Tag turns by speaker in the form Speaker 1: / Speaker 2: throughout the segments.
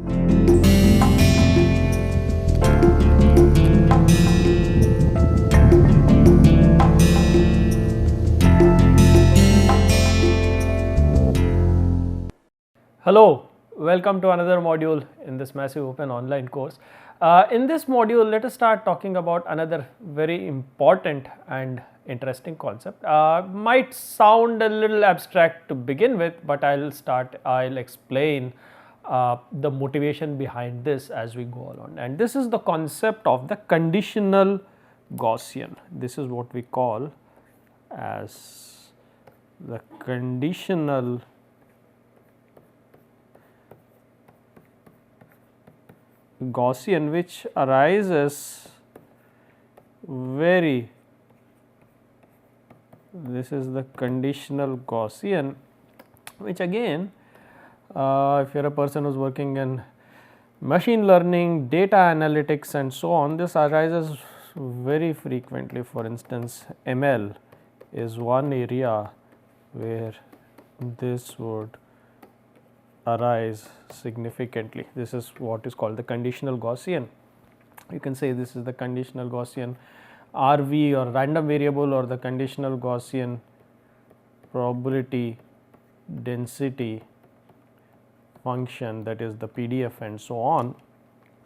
Speaker 1: Hello, welcome to another module in this massive open online course. In this module, let us start talking about another very important and interesting concept. Might sound a little abstract to begin with, but I'll explain the motivation behind this as we go along. And this is the concept of the conditional Gaussian. This is what we call as the conditional Gaussian, which arises this is the conditional Gaussian, which again if you are a person who is working in machine learning, data analytics and so on, this arises very frequently. For instance, ML is one area where this would arise significantly. This is what is called the conditional Gaussian. You can say this is the conditional Gaussian RV or random variable, or the conditional Gaussian probability density function, that is the PDF and so on.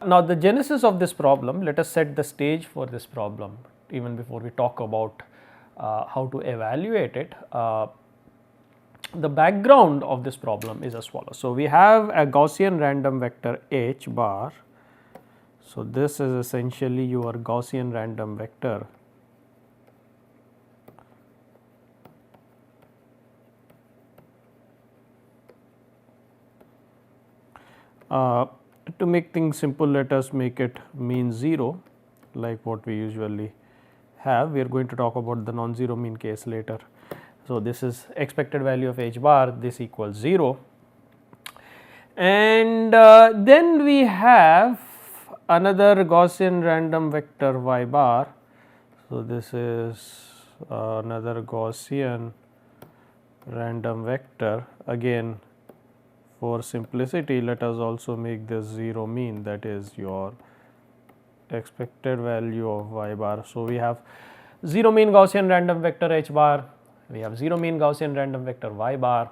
Speaker 1: Now, the genesis of this problem, let us set the stage for this problem even before we talk about how to evaluate it. The background of this problem is as follows. So, we have a Gaussian random vector H bar. So, this is essentially your Gaussian random vector. To make things simple, let us make it mean 0 like what we usually have. We are going to talk about the non-zero mean case later. So, this is expected value of H bar, this equals 0, and then we have another Gaussian random vector Y bar. So, this is another Gaussian random vector. Again, for simplicity, let us also make this 0 mean, that is your expected value of Y bar. So, we have 0 mean Gaussian random vector H bar, we have 0 mean Gaussian random vector Y bar.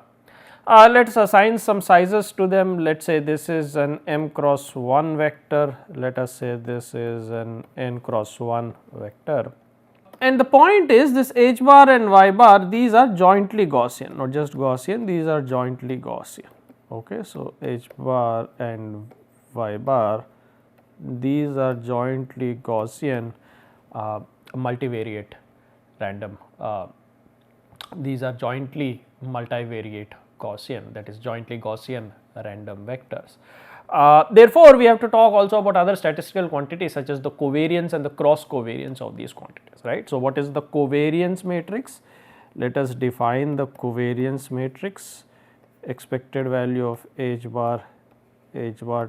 Speaker 1: Let us assign some sizes to them. Let us say this is an m cross 1 vector, let us say this is an n cross 1 vector. And the point is, this H bar and Y bar, these are jointly Gaussian, not just Gaussian, these are jointly Gaussian. Okay, so H bar and Y bar, these are jointly Gaussian multivariate random. These are jointly multivariate Gaussian, that is jointly Gaussian random vectors. Therefore, we have to talk also about other statistical quantities such as the covariance and the cross covariance of these quantities, right. So, what is the covariance matrix? Let us define the covariance matrix. Expected value of H bar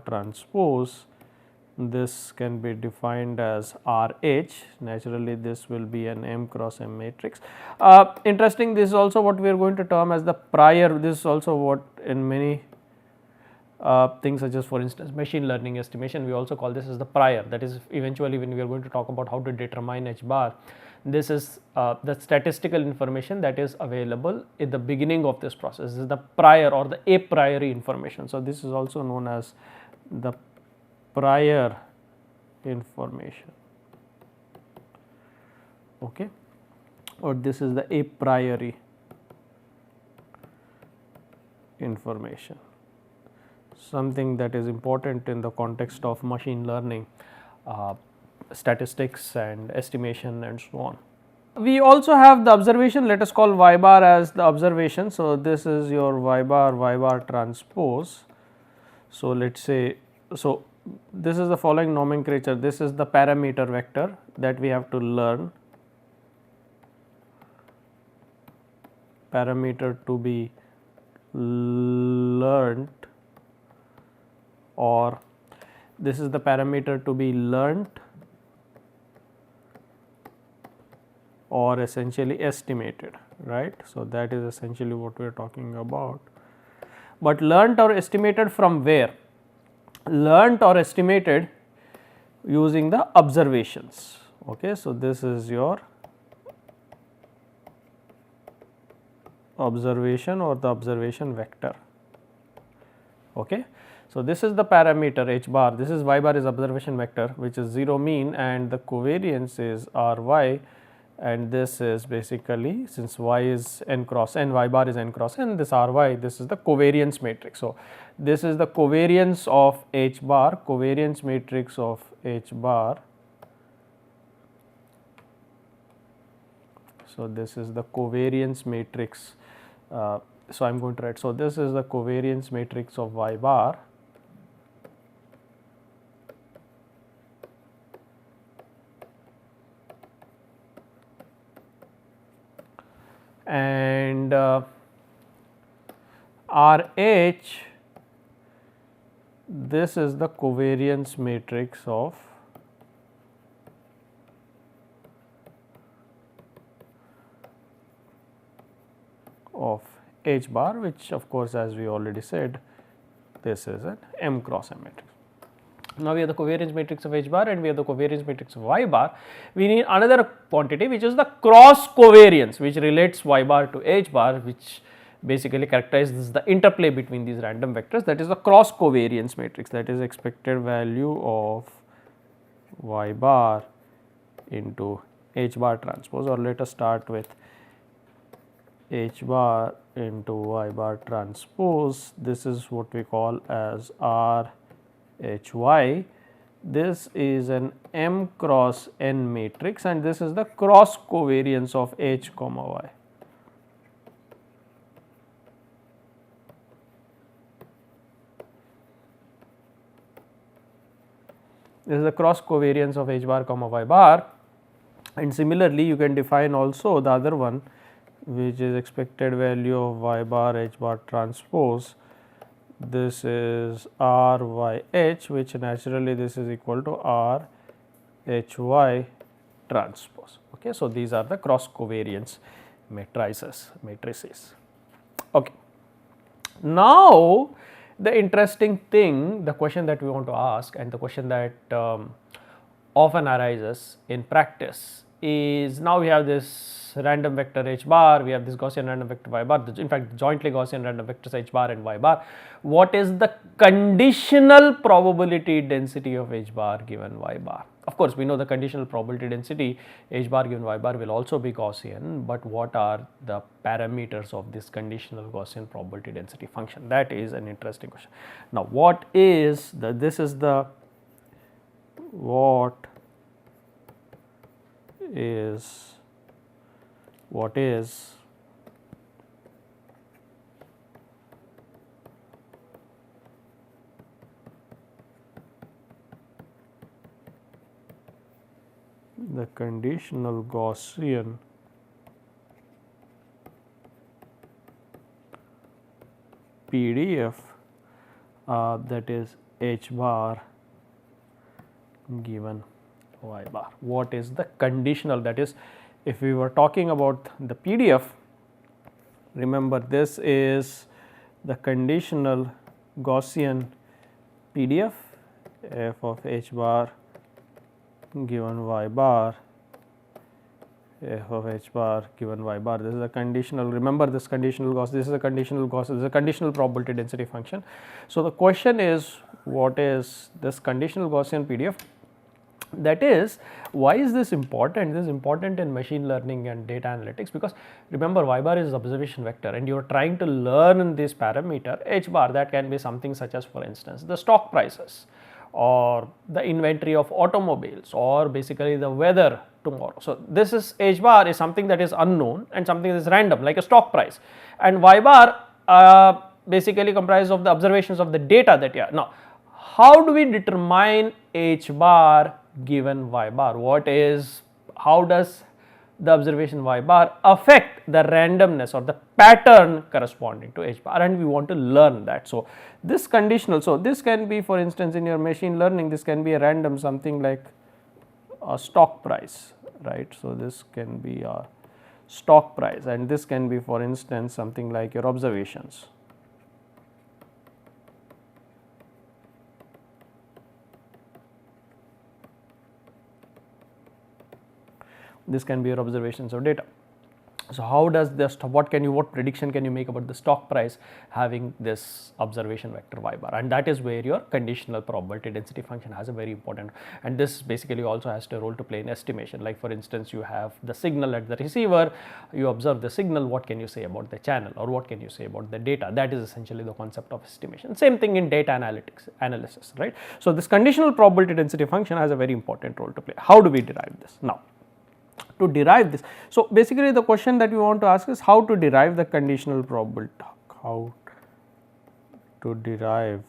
Speaker 1: transpose, this can be defined as RH. Naturally, this will be an m cross m matrix. Interesting, this is also what we are going to term as the prior. This is also what in many things such as, for instance, machine learning estimation, we also call this as the prior. That is, eventually when we are going to talk about how to determine H bar, this is the statistical information that is available in the beginning of this process. This is the prior or the a priori information. So, this is also known as the prior information, okay, or this is the a priori information, something that is important in the context of machine learning, statistics and estimation and so on. We also have the observation, let us call Y bar as the observation. So, this is your Y bar transpose. So, let us say, so this is the following nomenclature. This is the parameter vector that we have to learn, parameter to be learnt, or this is the parameter to be learnt or essentially estimated, right. So, that is essentially what we are talking about. But learnt or estimated from where? learnt or estimated using the observations. Okay. So, this is your observation or the observation vector. Okay. So, this is the parameter h bar, this is y bar is observation vector which is 0 mean and the covariance is r y, and this is basically, since y is n cross n, y bar is n cross n, this r y, this is the covariance matrix. So, this is the covariance of h bar, covariance matrix of h bar. So, this is the covariance matrix. So, I am going to write, so this is the covariance matrix of y bar, and RH, this is the covariance matrix of H bar, which of course, as we already said, this is an M cross M matrix. Now, we have the covariance matrix of H bar and we have the covariance matrix of Y bar. We need another quantity which is the cross covariance, which relates Y bar to H bar, which basically characterizes the interplay between these random vectors, that is the cross covariance matrix, that is expected value of Y bar into H bar transpose, or let us start with H bar into Y bar transpose. This is what we call as R H y. This is an M cross N matrix and this is the cross covariance of H comma Y. This is the cross covariance of H bar comma Y bar, and similarly you can define also the other one, which is expected value of Y bar H bar transpose. This is R Y H, which naturally this is equal to R H Y transpose. Okay. So, these are the cross covariance matrices. Okay. Now, the interesting thing, the question that we want to ask, and the question that often arises in practice is, now we have this random vector H bar, we have this Gaussian random vector Y bar, in fact jointly Gaussian random vectors H bar and Y bar. What is the conditional probability density of H bar given Y bar? Of course, we know the conditional probability density H bar given Y bar will also be Gaussian, but what are the parameters of this conditional Gaussian probability density function? That is an interesting question. Now, what is the, this is the, what is the conditional Gaussian PDF that is H bar given Y bar? What is the conditional, that is, if we were talking about the PDF, remember this is the conditional Gaussian PDF f of H bar given Y bar, f of H bar given Y bar. This is a conditional, remember this conditional Gauss, this is a conditional Gauss, this is a conditional probability density function. So, the question is, what is this conditional Gaussian PDF? That is, why is this important? This is important in machine learning and data analytics, because remember Y bar is observation vector and you are trying to learn this parameter H bar, that can be something such as, for instance, the stock prices or the inventory of automobiles or basically the weather tomorrow. So, this is H bar is something that is unknown and something that is random, like a stock price, and Y bar basically comprises of the observations of the data that you have. Now, how do we determine H bar given Y bar? What is, how does the observation Y bar affect the randomness or the pattern corresponding to H bar, and we want to learn that. So, this conditional, so this can be, for instance, in your machine learning, this can be a random, something like a stock price, right. So, this can be a stock price and this can be, for instance, something like your observations. This can be your observations of data. So, how does this, what prediction can you make about the stock price having this observation vector y bar, and that is where your conditional probability density function has a very important, and this basically also has a role to play in estimation. Like for instance, you have the signal at the receiver, you observe the signal, what can you say about the channel, or what can you say about the data? That is essentially the concept of estimation. Same thing in data analysis, right? So, this conditional probability density function has a very important role to play. How do we derive this? Now, to derive this, so basically the question that we want to ask is how to derive the conditional probability, how to derive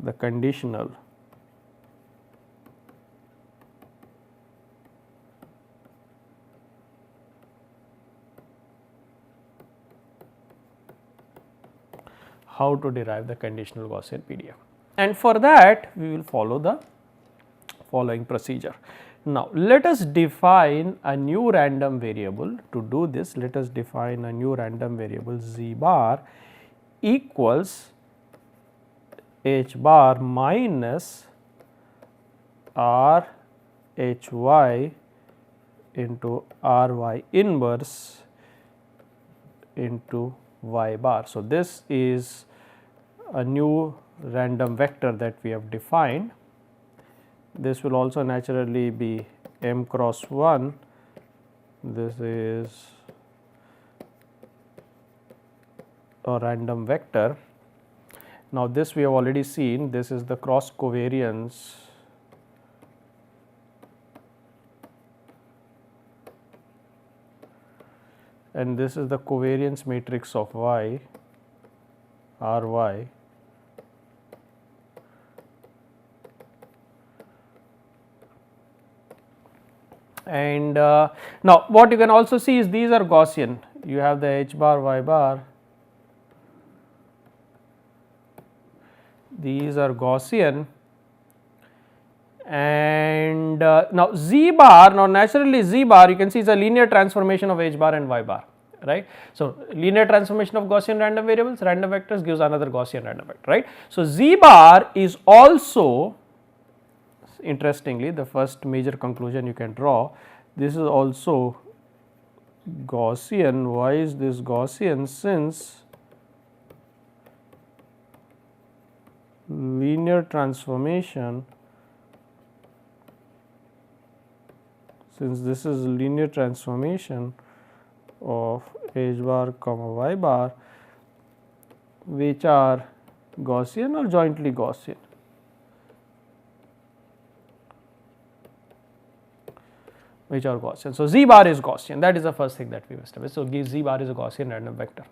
Speaker 1: the conditional Gaussian PDF, and for that we will follow the following procedure. Now, let us define a new random variable. To do this, let us define a new random variable z bar equals h bar minus r h y into r y inverse into y bar. So, this is a new random vector that we have defined. This will also naturally be m cross 1, this is a random vector. Now, this we have already seen, this is the cross covariance and this is the covariance matrix of y r y. And now, what you can also see is these are Gaussian. You have the h bar, y bar, these are Gaussian, and now z bar, now naturally z bar you can see is a linear transformation of h bar and y bar, right. So, linear transformation of Gaussian random variables, random vectors gives another Gaussian random vector, right. So, z bar is also, interestingly, the first major conclusion you can draw, this is also Gaussian. Why is this Gaussian? Since linear transformation, since this is linear transformation of h bar comma y bar, which are Gaussian or jointly Gaussian. Which are Gaussian. So, z bar is Gaussian, that is the first thing that we have established. So, z bar is a Gaussian random vector.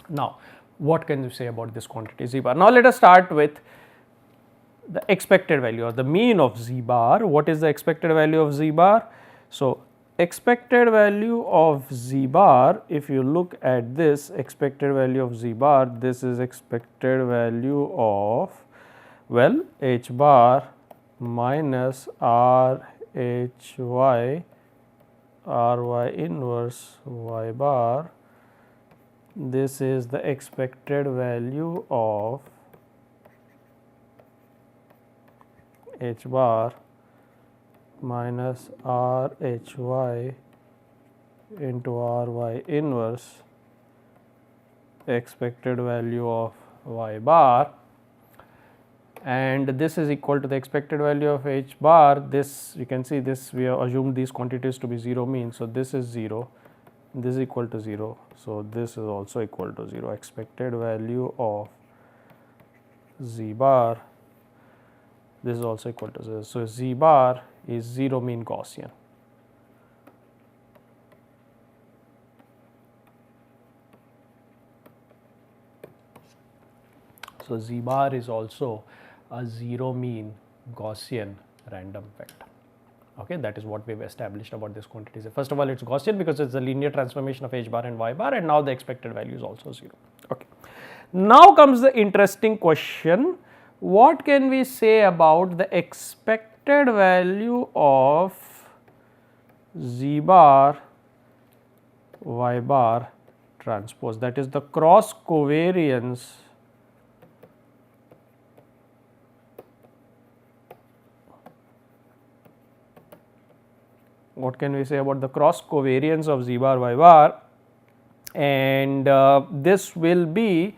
Speaker 1: Now, what can you say about this quantity z bar? Now, let us start with the expected value or the mean of z bar. What is the expected value of z bar? So, expected value of z bar, if you look at this expected value of z bar, this is expected value of, well, h bar minus r h y r y inverse y bar. This is the expected value of h bar minus r h y into r y inverse expected value of y bar, and this is equal to the expected value of h bar. This you can see, this we have assumed these quantities to be 0 mean. So, this is 0, this is equal to 0. So, this is also equal to 0, expected value of z bar, this is also equal to 0. So, z bar is 0 mean Gaussian. So, z bar is also a 0 mean Gaussian random vector. Okay, that is what we have established about this quantity. First of all, it is Gaussian because it is a linear transformation of h bar and y bar, and now the expected value is also 0. Okay. Now comes the interesting question, what can we say about the expected value of z bar y bar transpose, that is the cross covariance what can we say about the cross covariance of z bar y bar, and this will be,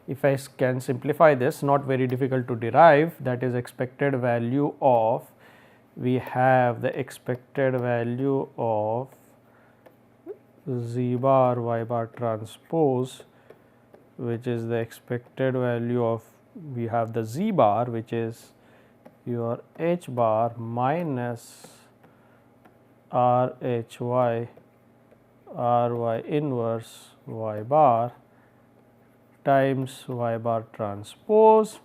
Speaker 1: if I can simplify this, not very difficult to derive, that is expected value of, we have the expected value of z bar y bar transpose, which is the expected value of, we have the z bar which is your h bar minus r h y r y inverse y bar times y bar transpose,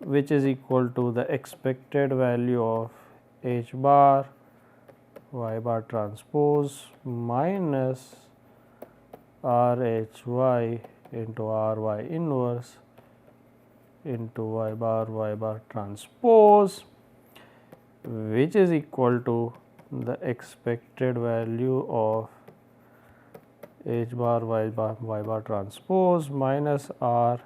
Speaker 1: which is equal to the expected value of h bar y bar transpose minus r h y into r y inverse into y bar transpose, which is equal to the expected value of h bar y bar transpose minus r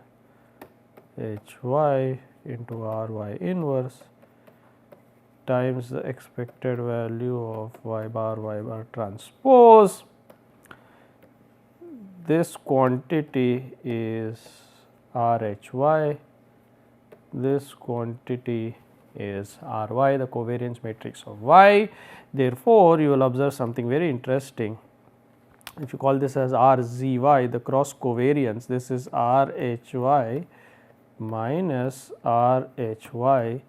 Speaker 1: h y into r y inverse times the expected value of y bar transpose. This quantity is r h y, this quantity is r y, the covariance matrix of y. Therefore, you will observe something very interesting. If you call this as r z y, the cross covariance, this is r h y minus r h y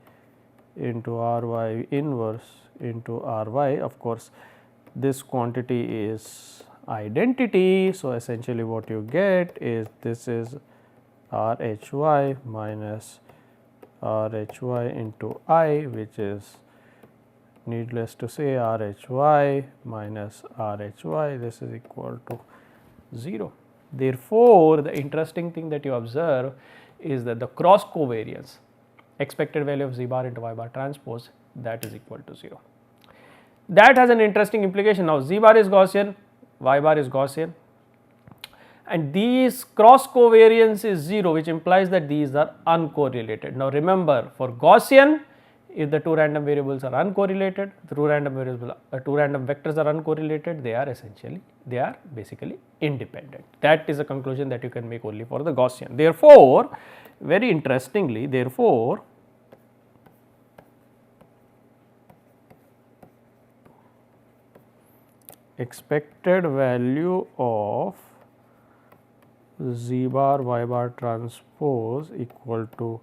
Speaker 1: into r y inverse into r y. Of course, this quantity is identity. So, essentially what you get is this is r h y minus r h y into I, which is needless to say r h y minus r h y, this is equal to 0. Therefore, the interesting thing that you observe is that the cross covariance, expected value of z bar into y bar transpose, that is equal to 0. That has an interesting implication. Now, z bar is Gaussian, y bar is Gaussian, and these cross covariance is 0, which implies that these are uncorrelated. Now, remember, for Gaussian, if the two random variables are uncorrelated, the two random vectors are uncorrelated, they are basically independent. That is a conclusion that you can make only for the Gaussian. Therefore, very interestingly, therefore, expected value of z bar y bar transpose equal to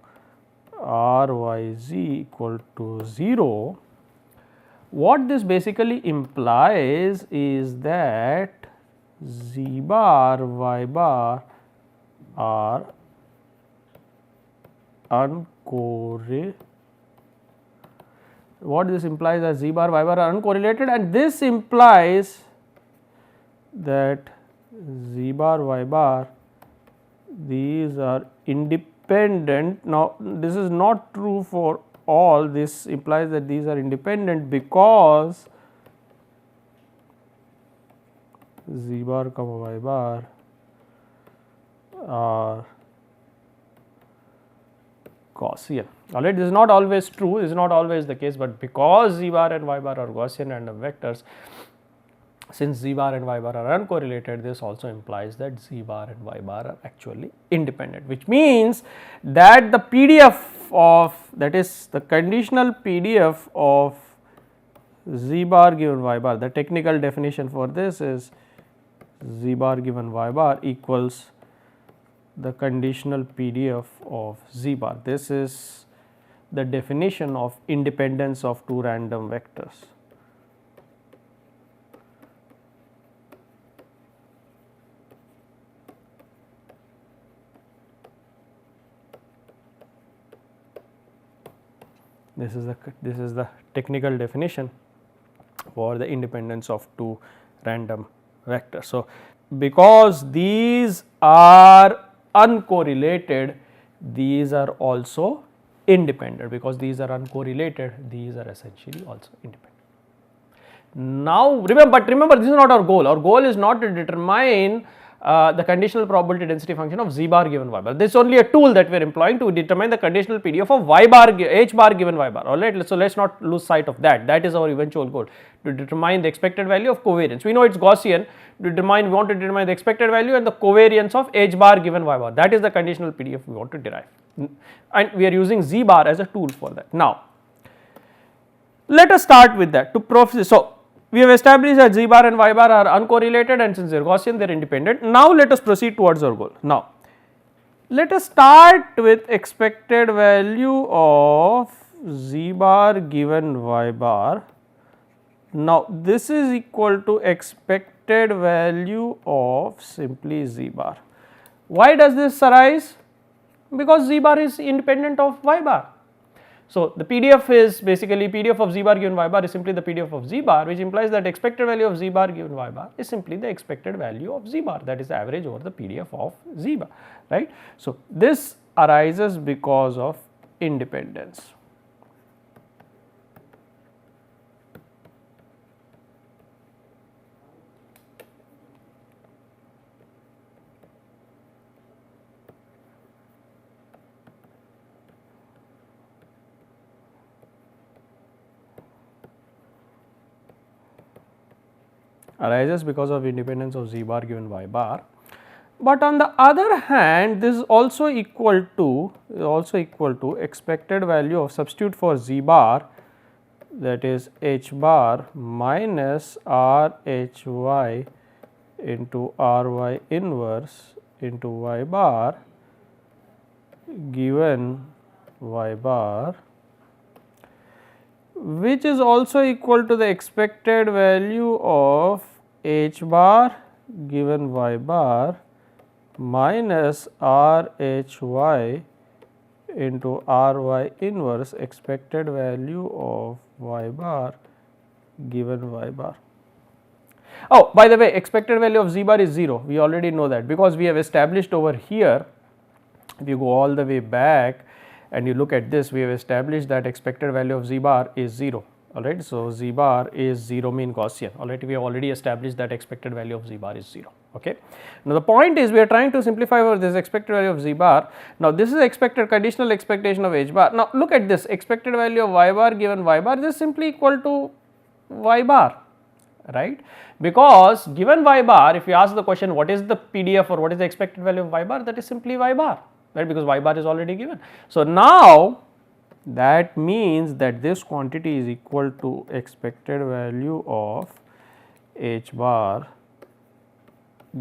Speaker 1: r y z equal to 0. What this basically implies is that z bar y bar are uncorrelated. What this implies that z bar y bar are uncorrelated, and this implies that z bar y bar, these are independent. Now, this is not true for all, this implies that these are independent because z bar comma y bar are Gaussian. Alright, this is not always true, this is not always the case, but because z bar and y bar are Gaussian random vectors, since z bar and y bar are uncorrelated, this also implies that z bar and y bar are actually independent, which means that the PDF of, that is the conditional PDF of z bar given y bar, the technical definition for this is z bar given y bar equals the conditional PDF of z bar. This is the definition of independence of two random vectors. This is the technical definition for the independence of two random vectors. So, because these are uncorrelated, these are also independent. Because these are uncorrelated, these are essentially also independent. Now, remember, this is not our goal. Our goal is not to determine the conditional probability density function of z bar given y bar. This is only a tool that we are employing to determine the conditional PDF of y bar h bar given y bar. Alright, so let us not lose sight of that. That is our eventual goal, to determine the expected value of covariance. We know it is Gaussian. We want to determine the expected value and the covariance of h bar given y bar. That is the conditional PDF we want to derive, and we are using z bar as a tool for that. Now, let us start with that to prove. So, we have established that z bar and y bar are uncorrelated, and since they are Gaussian, they are independent. Now, let us proceed towards our goal. Now, let us start with expected value of z bar given y bar. Now, this is equal to expected value of simply z bar. Why does this arise? Because z bar is independent of y bar. So, the PDF is basically PDF of z bar given y bar is simply the PDF of z bar, which implies that expected value of z bar given y bar is simply the expected value of z bar, that is the average over the PDF of z bar, right. So, this arises because of independence. Arises because of independence of z bar given y bar, but on the other hand this is also equal to expected value of, substitute for z bar, that is h bar minus r h y into r y inverse into y bar given y bar, which is also equal to the expected value of h bar given y bar minus r h y into r y inverse expected value of y bar given y bar. Oh, by the way, expected value of z bar is 0. We already know that, because we have established over here, if you go all the way back and you look at this, we have established that expected value of z bar is 0. Alright, so z bar is 0 mean Gaussian. Alright, we have already established that expected value of z bar is 0. Okay. Now, the point is we are trying to simplify over this expected value of z bar. Now, this is expected conditional expectation of h bar. Now, look at this expected value of y bar given y bar, this is simply equal to y bar, right, because given y bar, if you ask the question what is the PDF or what is the expected value of y bar, that is simply y bar, right, because y bar is already given. So, now that means that this quantity is equal to expected value of h bar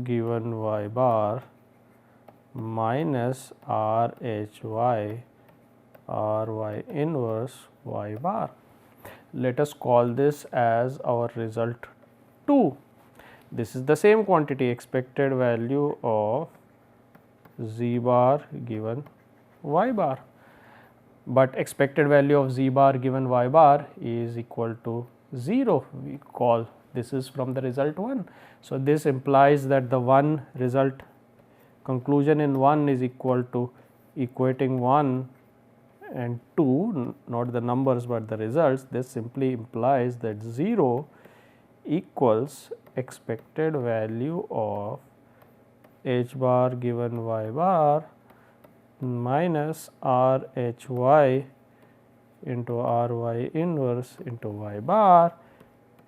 Speaker 1: given y bar minus r h y r y inverse y bar. Let us call this as our result 2. This is the same quantity, expected value of z bar given y bar, but expected value of z bar given y bar is equal to 0. We call this is from the result 1. So, this implies that the one result conclusion in 1 is equal to equating 1 and 2, not the numbers but the results. This simply implies that 0 equals expected value of h bar given y bar minus r h y into r y inverse into y bar,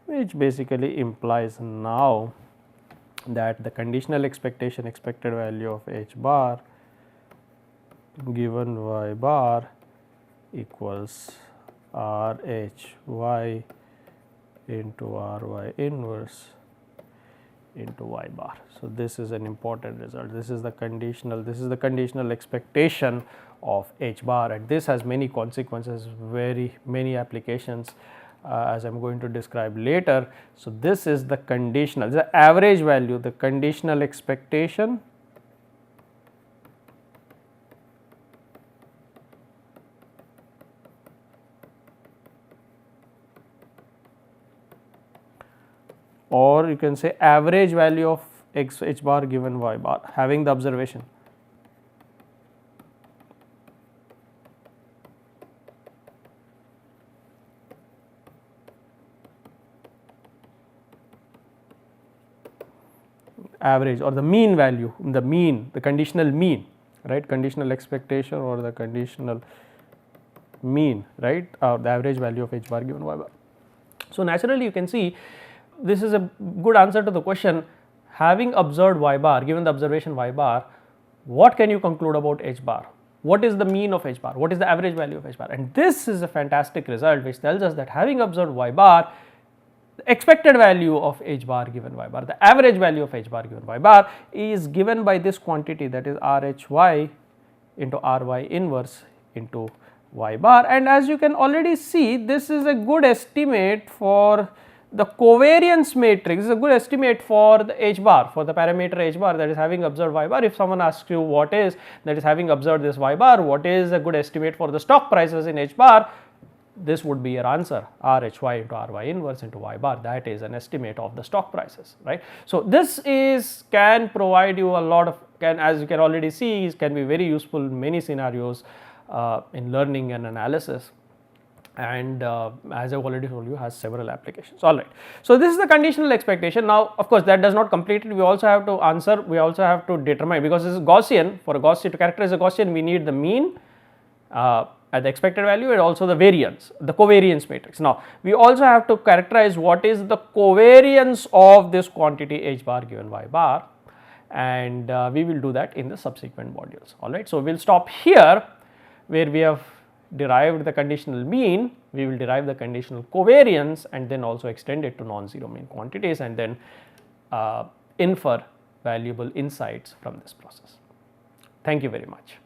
Speaker 1: which basically implies now that the conditional expectation expected value of h bar given y bar equals r h y into r y inverse into y bar. So, this is an important result. This is the conditional expectation of h bar, and this has many consequences, very many applications as I am going to describe later. So, this is the conditional, the average value, the conditional expectation or you can say average value of h bar given y bar having the observation. average or the mean value, the conditional mean, right, conditional expectation or the conditional mean, right, or the average value of H bar given Y bar. So, naturally you can see this is a good answer to the question, having observed Y bar, given the observation Y bar, what can you conclude about H bar? What is the mean of H bar? What is the average value of H bar? And this is a fantastic result which tells us that having observed Y bar, the expected value of H bar given Y bar, the average value of H bar given Y bar is given by this quantity, that is RHY into RY inverse into Y bar. And as you can already see, this is a good estimate for the covariance matrix, this is a good estimate for the H bar, for the parameter H bar, that is having observed Y bar. If someone asks you what is, that is having observed this Y bar, what is a good estimate for the stock prices in H bar, this would be your answer, RHY into RY inverse into Y bar, that is an estimate of the stock prices, right. So, this can provide you a lot of, as you can already see, can be very useful in many scenarios in learning and analysis, and as I have already told you, has several applications. All right. So, this is the conditional expectation. Now, of course, that does not complete it. We also have to answer, we also have to determine, because this is Gaussian, for a Gaussian, to characterize a Gaussian we need the mean at the expected value and also the variance, the covariance matrix. Now, we also have to characterize what is the covariance of this quantity H bar given Y bar, and we will do that in the subsequent modules. All right. So, we will stop here where we have derived the conditional mean, we will derive the conditional covariance and then also extend it to non-zero mean quantities and then infer valuable insights from this process. Thank you very much.